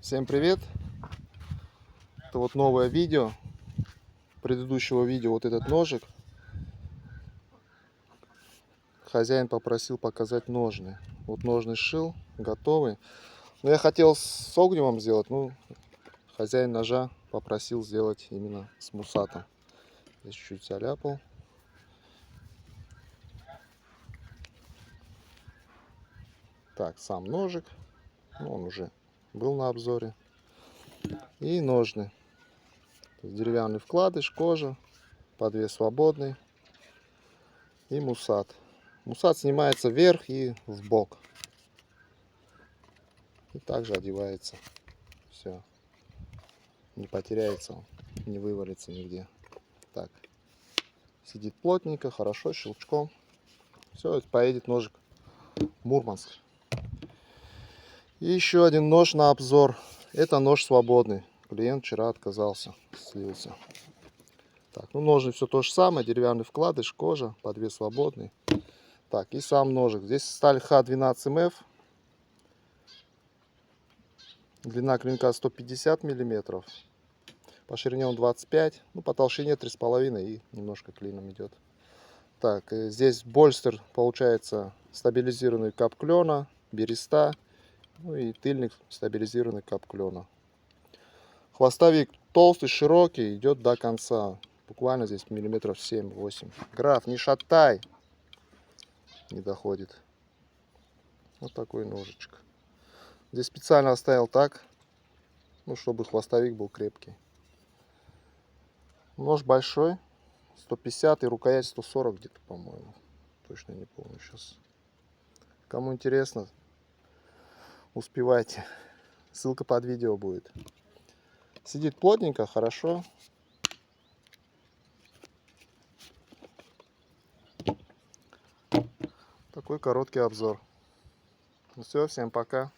Всем привет! Это вот новое видео. Предыдущего видео вот этот ножик. Хозяин попросил показать ножны. Вот ножны сшил, готовый. Но я хотел с огневом сделать, но хозяин ножа попросил сделать именно с мусатом. Здесь чуть-чуть заляпал. Так, сам ножик. Он уже был на обзоре. И ножны. Деревянный вкладыш, кожа, подвес свободный. И мусат. Мусат снимается вверх и в бок. И также одевается. Все. Не потеряется он, не вывалится нигде. Так. Сидит плотненько, хорошо, щелчком. Все, поедет ножик в Мурманск. И еще один нож на обзор. Это нож свободный. Клиент вчера отказался, слился. Так, ну ножны все то же самое. Деревянный вкладыш, кожа, подвес свободный. Так, и сам ножик. Здесь сталь Х12МФ. Длина клинка 150 миллиметров. По ширине он 25, ну по толщине 3,5 и немножко клином идет. Так, здесь больстер получается стабилизированный кап клена, береста, ну и тыльник стабилизированный кап клена. Хвостовик толстый, широкий, идет до конца. Буквально здесь миллиметров 7-8. Граф, не шатай, не доходит. Вот такой ножичек. Здесь специально оставил так, ну чтобы хвостовик был крепкий. Нож большой, 150 и рукоять 140 где-то, по-моему. Точно не помню сейчас. Кому интересно, успевайте. Ссылка под видео будет. Сидит плотненько, хорошо. Такой короткий обзор. Ну все, всем пока.